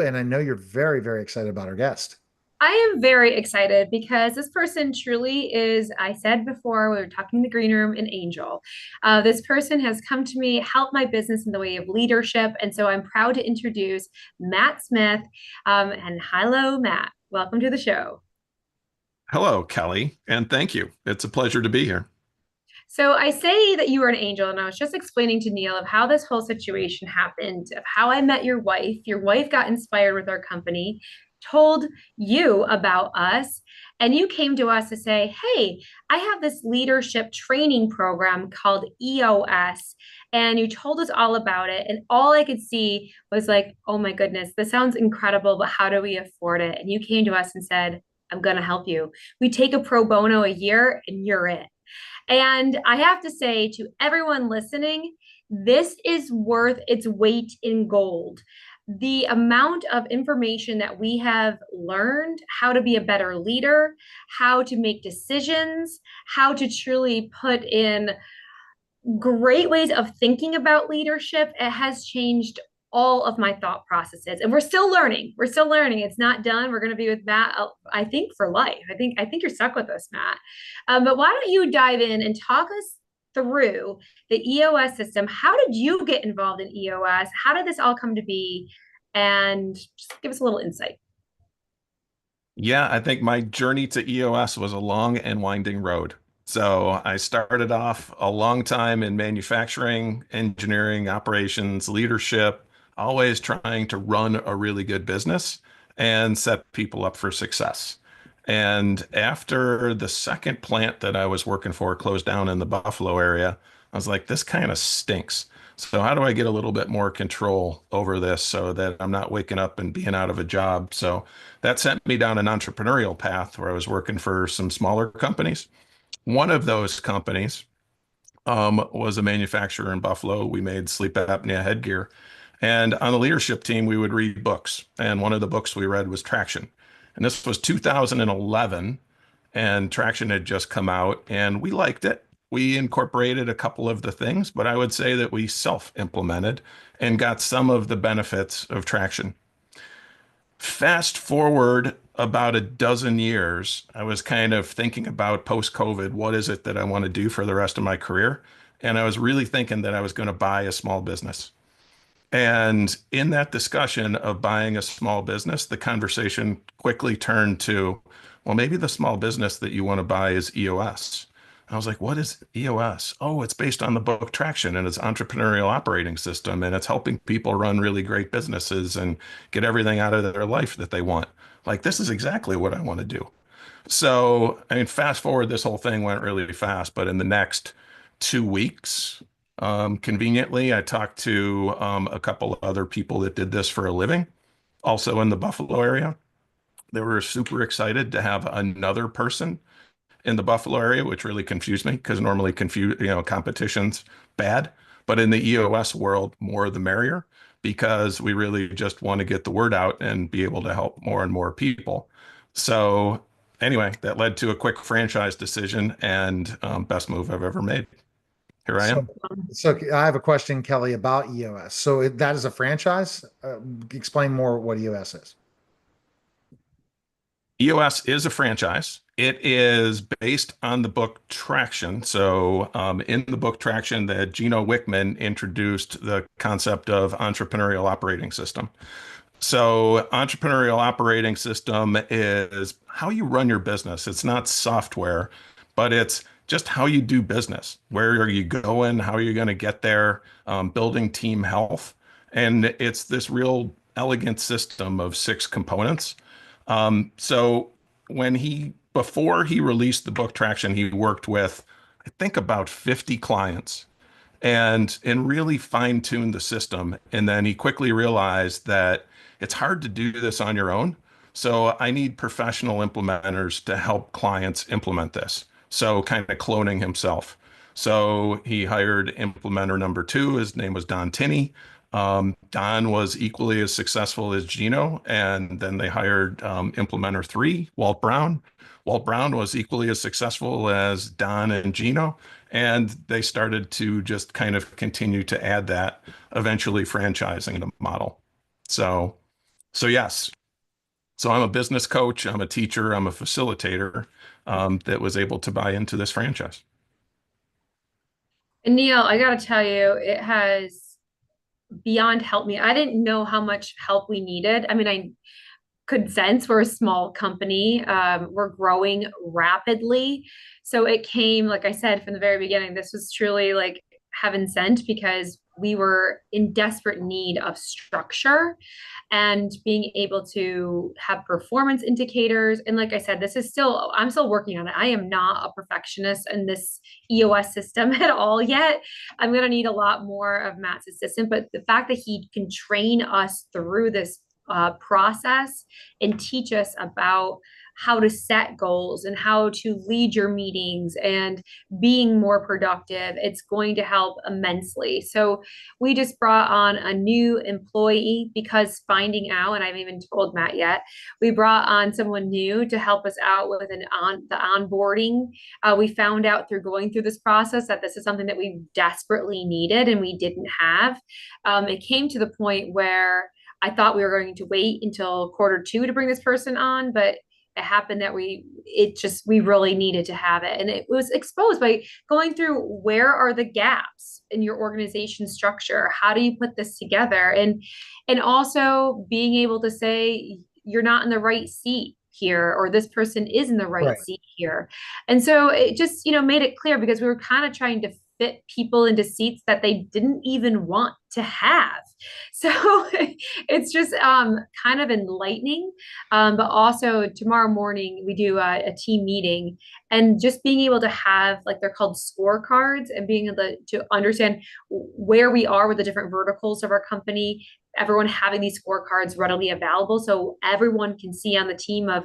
And I know you're very, very excited about our guest. I am very excited because this person truly is, I said before, we were talking in the green room, an angel. This person has come to me, helped my business in the way of leadership. And so I'm proud to introduce Matt Smith. And hello, Matt. Welcome to the show. Hello, Kelly, and thank you. It's a pleasure to be here. So I say that you are an angel, and I was just explaining to Neil of how this whole situation happened, of how I met your wife. Your wife got inspired with our company, told you about us, and you came to us to say, "Hey, I have this leadership training program called EOS." And you told us all about it. And all I could see was like, oh my goodness, this sounds incredible, but how do we afford it? And you came to us and said, I'm going to help you. We take a pro bono a year and you're it. And I have to say to everyone listening, this is worth its weight in gold. The amount of information that we have learned, how to be a better leader, how to make decisions, how to truly put in great ways of thinking about leadership, it has changed all of my thought processes, and we're still learning. It's not done. We're going to be with Matt, I think, for life. I think you're stuck with us, Matt. But why don't you dive in and talk us through the EOS system? How did you get involved in EOS? How did this all come to be? And just give us a little insight. Yeah, I think my journey to EOS was a long and winding road. So I started off a long time in manufacturing, engineering, operations, leadership, always trying to run a really good business and set people up for success. And after the second plant that I was working for closed down in the Buffalo area, I was like, this kind of stinks. So how do I get a little bit more control over this so that I'm not waking up and being out of a job? So that sent me down an entrepreneurial path where I was working for some smaller companies. One of those companies was a manufacturer in Buffalo. We made sleep apnea headgear. And on the leadership team, we would read books. And one of the books we read was Traction. And this was 2011, and Traction had just come out, and we liked it. We incorporated a couple of the things, but I would say that we self-implemented and got some of the benefits of Traction. Fast forward about a dozen years, I was kind of thinking about post-COVID, what is it that I want to do for the rest of my career? And I was really thinking that I was going to buy a small business. And in that discussion of buying a small business, the conversation quickly turned to, well, maybe the small business that you want to buy is EOS. I was like, what is EOS? Oh, it's based on the book Traction and it's entrepreneurial operating system and it's helping people run really great businesses and get everything out of their life that they want. Like, this is exactly what I want to do. So, I mean, fast forward, this whole thing went really fast, but in the next 2 weeks, conveniently, I talked to a couple of other people that did this for a living, also in the Buffalo area. They were super excited to have another person in the Buffalo area, which really confused me because normally competition's bad. But in the EOS world, more the merrier because we really just want to get the word out and be able to help more and more people. So anyway, that led to a quick franchise decision and best move I've ever made. Here I So, am. so I have a question, Kelly, about EOS. So that is a franchise. Explain more what EOS is. EOS is a franchise. It is based on the book Traction. So, in the book Traction, that Gino Wickman introduced the concept of entrepreneurial operating system. So, entrepreneurial operating system is how you run your business. It's not software, but it's just how you do business. Where are you going? How are you going to get there? Building team health. And it's this real elegant system of six components. So before he released the book Traction, he worked with, I think, about 50 clients and really fine-tuned the system. And then he quickly realized that it's hard to do this on your own. So I need professional implementers to help clients implement this. So kind of cloning himself. So he hired implementer number two. His name was Don Tinney. Don was equally as successful as Gino, and then they hired implementer three, Walt Brown. Walt Brown was equally as successful as Don and Gino, and they started to just kind of continue to add that, eventually franchising the model. So So yes, so I'm a business coach, I'm a teacher, I'm a facilitator that was able to buy into this franchise. And Neil, I gotta tell you, it has beyond helped me. I didn't know how much help we needed. I mean, I could sense we're a small company. We're growing rapidly. So it came, like I said, from the very beginning, this was truly like heaven sent because we were in desperate need of structure and being able to have performance indicators. And like I said, I'm still working on it. I am not a perfectionist in this EOS system at all yet. I'm going to need a lot more of Matt's assistance, but the fact that he can train us through this process and teach us about how to set goals and how to lead your meetings and being more productive, it's going to help immensely. So we just brought on a new employee because finding out, and I haven't even told Matt yet, we brought on someone new to help us out with the onboarding. We found out through going through this process that this is something that we desperately needed and we didn't have. It came to the point where I thought we were going to wait until quarter 2 to bring this person on, but it happened that we really needed to have it. And it was exposed by going through where are the gaps in your organization structure? How do you put this together? And also being able to say you're not in the right seat here, or this person is in the right Right. seat here. And so it just, made it clear because we were kind of trying to fit people into seats that they didn't even want to have. So it's just kind of enlightening. But also tomorrow morning we do a team meeting, and just being able to have, like, they're called scorecards, and being able to understand where we are with the different verticals of our company, everyone having these scorecards readily available so everyone can see on the team of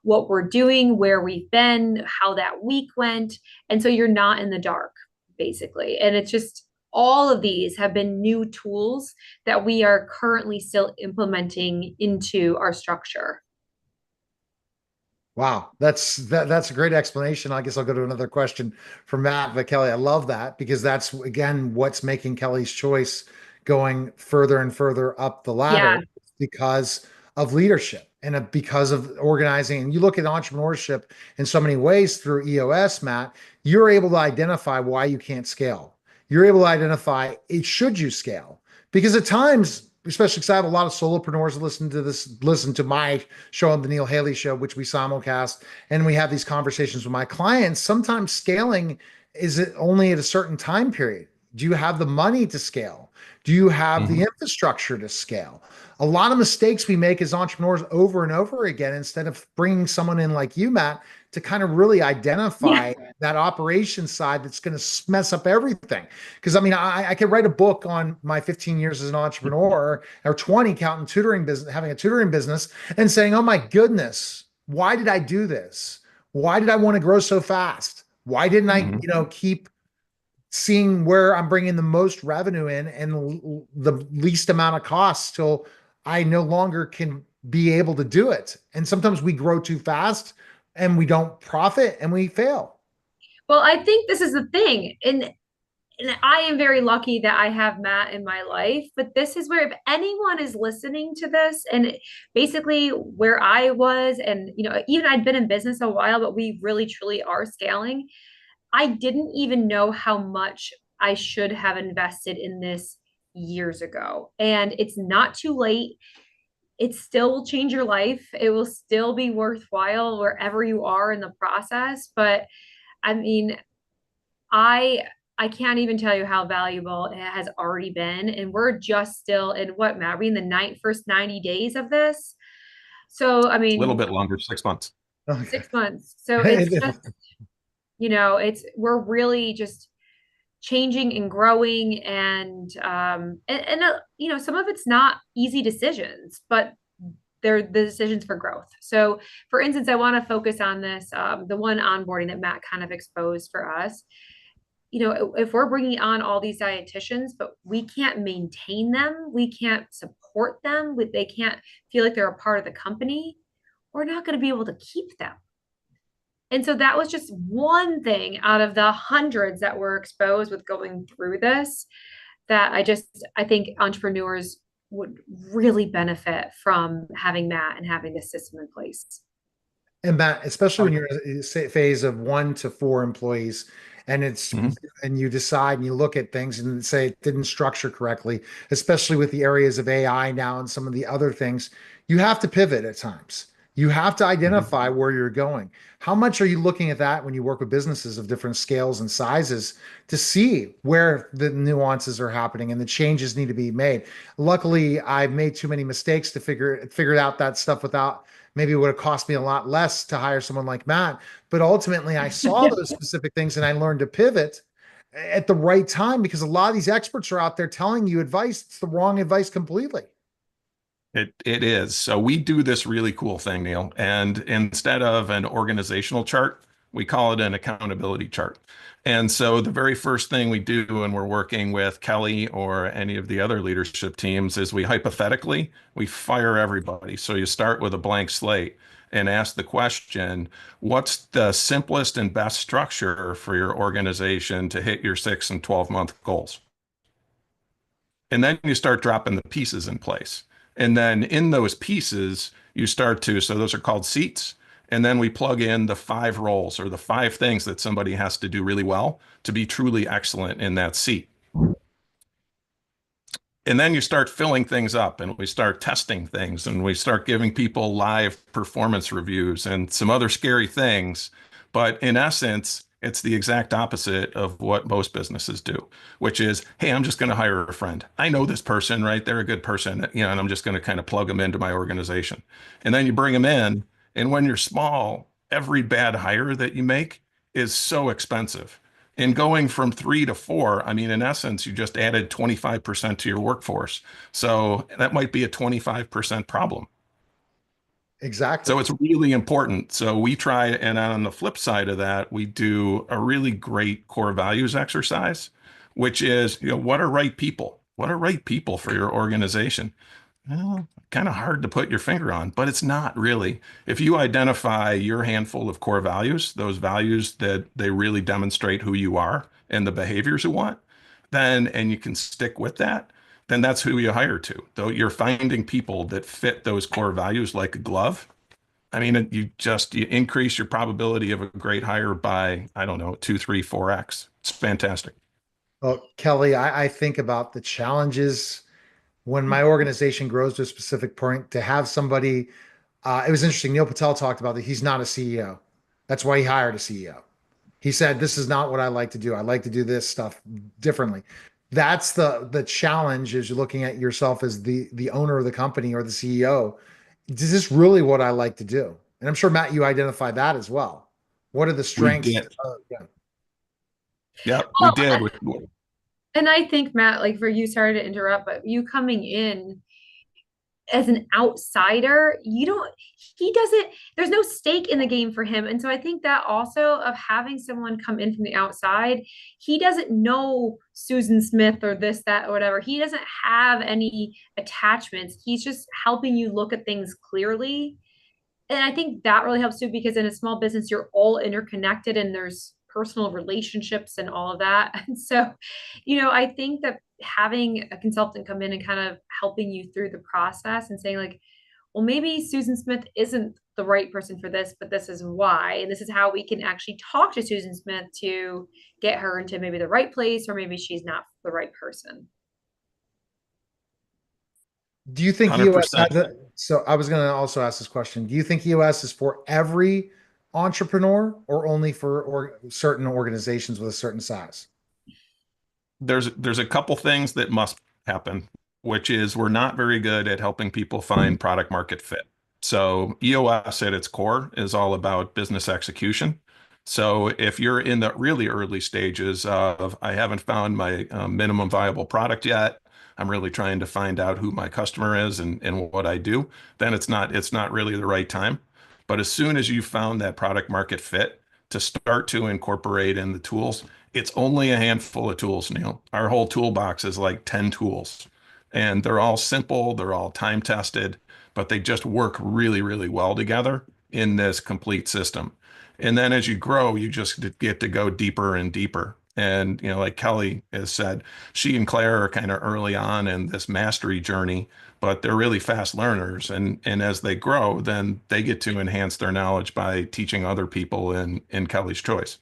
what we're doing, where we've been, how that week went. And so you're not in the dark, basically. And it's just all of these have been new tools that we are currently still implementing into our structure. Wow, that's a great explanation. I guess I'll go to another question for Matt, but Kelly, I love that because that's again what's making Kelly's choice going further and further up the ladder Yeah. because of leadership and because of organizing. And you look at entrepreneurship in so many ways through EOS, Matt, you're able to identify why you can't scale. You're able to identify it should you scale because at times, especially because I have a lot of solopreneurs that listen to my show on the Neil Haley Show, which we simulcast, and we have these conversations with my clients. Sometimes scaling is it only at a certain time period. Do you have the money to scale? Do you have the Mhm. infrastructure to scale? A lot of mistakes we make as entrepreneurs over and over again, instead of bringing someone in like you, Matt, to kind of really Yeah. identify that operation side that's going to mess up everything. Because I mean, I could write a book on my 15 years as an entrepreneur or 20 counting tutoring business, having a tutoring business and saying, oh my goodness, why did I do this? Why did I want to grow so fast? Why didn't I, Mhm. keep seeing where I'm bringing the most revenue in and the least amount of costs till I no longer can be able to do it. And sometimes we grow too fast and we don't profit and we fail. Well, I think this is the thing. And I am very lucky that I have Matt in my life, but this is where if anyone is listening to this and basically where I was, and even I'd been in business a while, but we really truly are scaling. I didn't even know how much I should have invested in this years ago. And it's not too late. It still will change your life. It will still be worthwhile wherever you are in the process. But I mean, I I can't even tell you how valuable it has already been. And we're just still in what, Matt? Are we in the first 90 days of this? So, I A little mean, bit longer, 6 months. Okay. 6 months. So it's just, we're really just changing and growing, and some of it's not easy decisions, but they're the decisions for growth. So for instance, I want to focus on this, the one onboarding that Matt kind of exposed for us. If we're bringing on all these dietitians, but we can't maintain them, we can't support them, they can't feel like they're a part of the company, we're not going to be able to keep them. And so that was just one thing out of the hundreds that were exposed with going through this, that I think entrepreneurs would really benefit from having Matt and having this system in place. And Matt, especially when you're in a phase of 1 to 4 employees, and it's Mhm. and you decide and you look at things and say it didn't structure correctly, especially with the areas of AI now and some of the other things, you have to pivot at times. You have to Mhm. identify where you're going. How much are you looking at that when you work with businesses of different scales and sizes to see where the nuances are happening and the changes need to be made? Luckily, I've made too many mistakes to figure out that stuff without maybe it would have cost me a lot less to hire someone like Matt. But ultimately, I saw those specific things and I learned to pivot at the right time because a lot of these experts are out there telling you advice. It's the wrong advice completely. It is. So we do this really cool thing, Neil. And instead of an organizational chart, we call it an accountability chart. And so the very first thing we do when we're working with Kelly or any of the other leadership teams is we fire everybody. So you start with a blank slate and ask the question, what's the simplest and best structure for your organization to hit your 6 and 12-month goals? And then you start dropping the pieces in place. And then in those pieces, so those are called seats. And then we plug in the 5 roles or the 5 things that somebody has to do really well to be truly excellent in that seat. And then you start filling things up and we start testing things and we start giving people live performance reviews and some other scary things. But in essence, it's the exact opposite of what most businesses do, which is, hey, I'm just going to hire a friend. I know this person, right? They're a good person, and I'm just going to kind of plug them into my organization. And then you bring them in, and when you're small, every bad hire that you make is so expensive. And going from 3 to 4, I mean, in essence, you just added 25% to your workforce. So that might be a 25% problem. Exactly. So it's really important. So we try, and on the flip side of that, we do a really great core values exercise, which is, what are right people? What are right people for your organization? Well, kind of hard to put your finger on, but it's not really. If you identify your handful of core values, those values that they really demonstrate who you are and the behaviors you want, and you can stick with that, then that's who you hire to. Though you're finding people that fit those core values like a glove. I mean, you increase your probability of a great hire by, I don't know, 2, 3, 4x. It's fantastic. Well, Kelly, I think about the challenges when my organization grows to a specific point to have somebody. It was interesting. Neil Patel talked about that. He's not a CEO. That's why he hired a CEO. He said, "This is not what I like to do. I like to do this stuff differently." That's the challenge is you're looking at yourself as the owner of the company or the CEO. Is this really what I like to do? And I'm sure Matt, you identify that as well. What are the We strengths? did. Yeah, Yep, we Well, did. and I think Matt, like for you, sorry to interrupt, but you coming in as an outsider, he doesn't, there's no stake in the game for him. And so I think that also of having someone come in from the outside, he doesn't know Susan Smith or this, that, or whatever. He doesn't have any attachments. He's just helping you look at things clearly. And I think that really helps too, because in a small business, you're all interconnected and there's personal relationships and all of that. And so, I think that having a consultant come in and kind of helping you through the process and saying, like, well, maybe Susan Smith isn't the right person for this, but this is why. And this is how we can actually talk to Susan Smith to get her into maybe the right place, or maybe she's not the right person. do you think EOS 100%. has a, so I was going to also ask this question. Do you think EOS is for every entrepreneur or only for certain organizations with a certain size? There's a couple things that must happen, which is we're not very good at helping people find product market fit. So EOS at its core is all about business execution. So if you're in the really early stages of, I haven't found my minimum viable product yet, I'm really trying to find out who my customer is and what I do, then it's not really the right time. But as soon as you found that product market fit, to start to incorporate in the tools, it's only a handful of tools, Neil. Our whole toolbox is like 10 tools, and they're all simple, they're all time tested, but they just work really, really well together in this complete system. And then as you grow, you just get to go deeper and deeper. And, like Kelly has said, she and Claire are kind of early on in this mastery journey, but they're really fast learners. And as they grow, then they get to enhance their knowledge by teaching other people in Kelly's choice.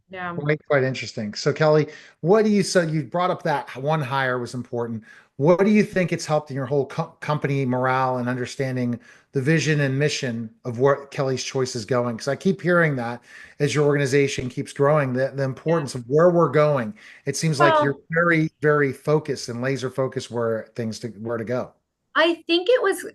Yeah. Quite interesting. So Kelly, what do you, so you brought up that one hire was important. What do you think it's helped in your whole company morale and understanding the vision and mission of where Kelly's choice is going? Because I keep hearing that as your organization keeps growing, the Yeah. importance of where we're going. It seems like you're Well, very, very focused and laser focused where to go. I think it was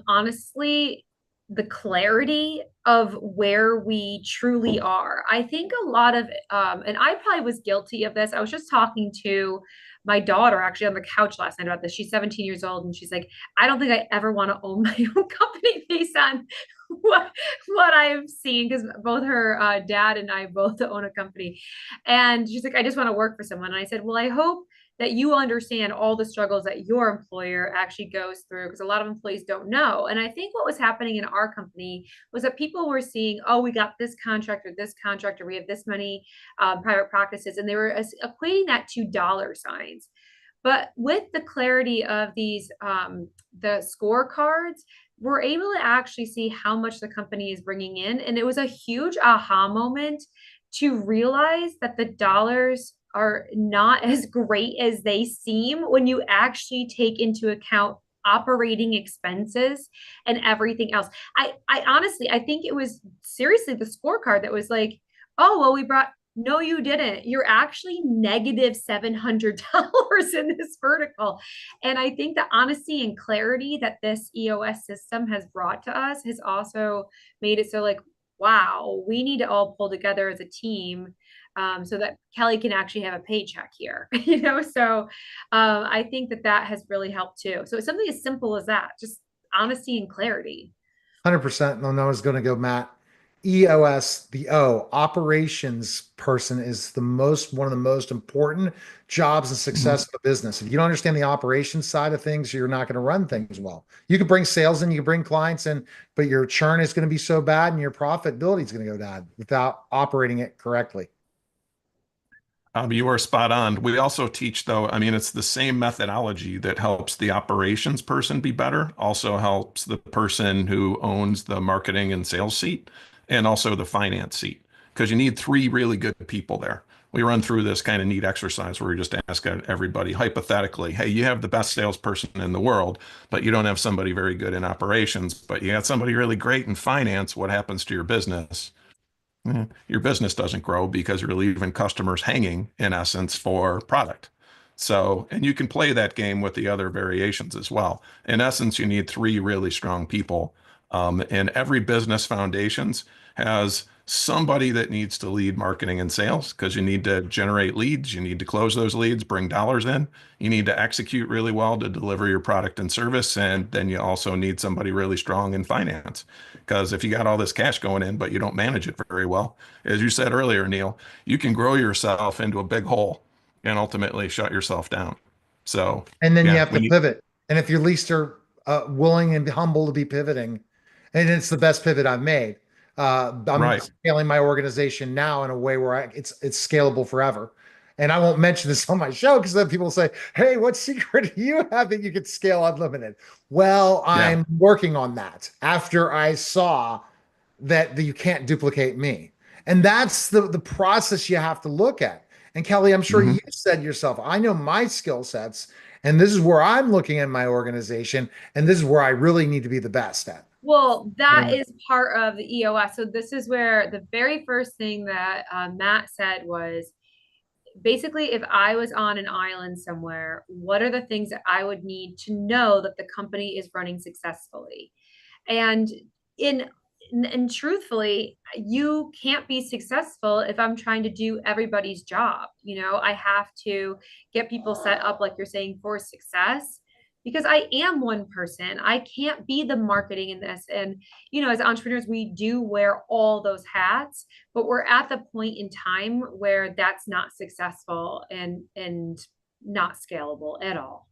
honestly the clarity of where we truly are. I think a lot of and I probably was guilty of this. I was just talking to my daughter actually on the couch last night about this. She's 17 years old and she's like, I don't think I ever want to own my own company based on what what I've seen, because both her dad and I both own a company. And she's like, I just want to work for someone. And I said, well, I hope that you understand all the struggles that your employer actually goes through, because a lot of employees don't know. And I think what was happening in our company was that people were seeing, oh, we got this contractor, we have this many private practices, and they were equating that to dollar signs. But with the clarity of these, the scorecards, we're able to actually see how much the company is bringing in. And it was a huge aha moment to realize that the dollars are not as great as they seem when you actually take into account operating expenses and everything else. I honestly, I think it was seriously the scorecard that was like, oh, well, we brought, no, you didn't. You're actually negative $700 in this vertical. And I think the honesty and clarity that this EOS system has brought to us has also made it so like, wow, we need to all pull together as a team, so that Kelly can actually have a paycheck here, you know? So I think that that has really helped too. So it's something as simple as that, just honesty and clarity. 100%. No, no one's going to go, Matt. EOS, the O, operations person is one of the most important jobs and success Mhm. of a business. If you don't understand the operations side of things, you're not going to run things well. You can bring sales in, you can bring clients in, but your churn is going to be so bad and your profitability is going to go down without operating it correctly. You are spot on. We also teach, though, I mean, it's the same methodology that helps the operations person be better, also helps the person who owns the marketing and sales seat, and also the finance seat, because you need three really good people there. We run through this kind of neat exercise where we just ask everybody hypothetically, hey, you have the best salesperson in the world, but you don't have somebody very good in operations, but you got somebody really great in finance. What happens to your business? Your business doesn't grow because you're leaving customers hanging, in essence, for product. So, and you can play that game with the other variations as well. In essence, you need three really strong people. And every business foundations has somebody that needs to lead marketing and sales, because you need to generate leads, you need to close those leads, bring dollars in, you need to execute really well to deliver your product and service, and then you also need somebody really strong in finance. Because if you got all this cash going in, but you don't manage it very well, as you said earlier, Neil, you can grow yourself into a big hole and ultimately shut yourself down. So, And then you yeah, have we to need, pivot. And if you at least are willing and humble to be pivoting, and it's the best pivot I've made. I'm right. scaling my organization now in a way where it's scalable forever. And I won't mention this on my show because then people say, "Hey, what secret do you have that you could scale unlimited?" Well, Yeah. I'm working on that after I saw that you can't duplicate me. And that's the process you have to look at. And Kelly, I'm sure hmm you said yourself, I know my skill sets, and this is where I'm looking at my organization, and this is where I really need to be the best at. Well, that And is part of the EOS. So this is where the very first thing that Matt said was basically, if I was on an island somewhere, what are the things that I would need to know that the company is running successfully? And in and truthfully, you can't be successful if I'm trying to do everybody's job. You know, I have to get people set up, like you're saying, for success, because I am one person. I can't be the marketing in this. And, you know, as entrepreneurs, we do wear all those hats, but we're at the point in time where that's not successful and not scalable at all.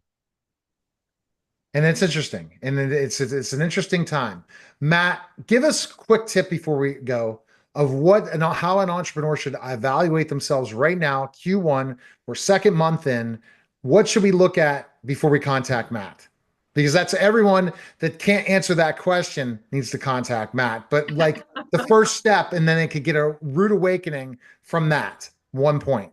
it's interesting, and it's an interesting time. Matt, give us a quick tip before we go. of what and how an entrepreneur should evaluate themselves right now, Q1, we're second month in. What should we look at before we contact Matt? Because that's everyone that can't answer that question needs to contact Matt. But like the first step, and then they could get a rude awakening from that one point.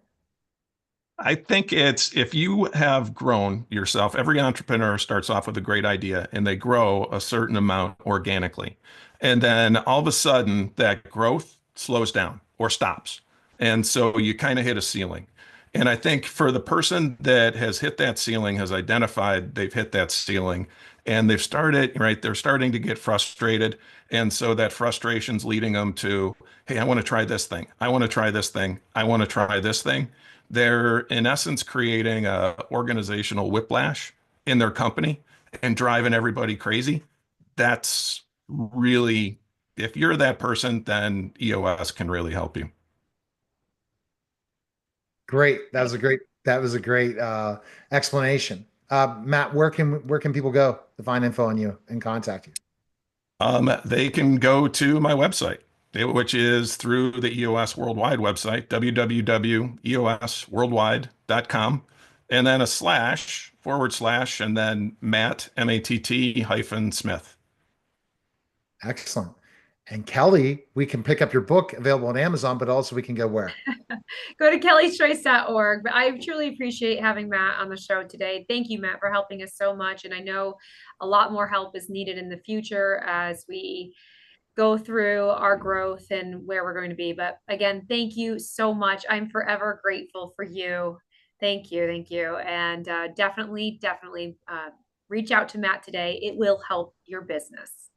I think it's if you have grown yourself, every entrepreneur starts off with a great idea and they grow a certain amount organically. And then all of a sudden that growth slows down or stops. And so you kind of hit a ceiling. And I think for the person that has hit that ceiling, has identified they've hit that ceiling and they've started, right, they're starting to get frustrated. And so that frustration's leading them to, hey, I want to try this thing. I want to try this thing. I want to try this thing. They're in essence creating a organizational whiplash in their company and driving everybody crazy. That's really, if you're that person, then EOS can really help you. Great. That was a great explanation. Matt, where can people go to find info on you and contact you? They can go to my website, which is through the EOS Worldwide website, www.eosworldwide.com, and then a slash, forward slash, and then Matt, M-A-T-T hyphen Smith. Excellent. And Kelly, we can pick up your book available on Amazon, but also we can go where? Go to kellyschoice.org. But I truly appreciate having Matt on the show today. Thank you, Matt, for helping us so much. And I know a lot more help is needed in the future as we go through our growth and where we're going to be. But again, thank you so much. I'm forever grateful for you. Thank you. Thank you. And definitely reach out to Matt today. It will help your business.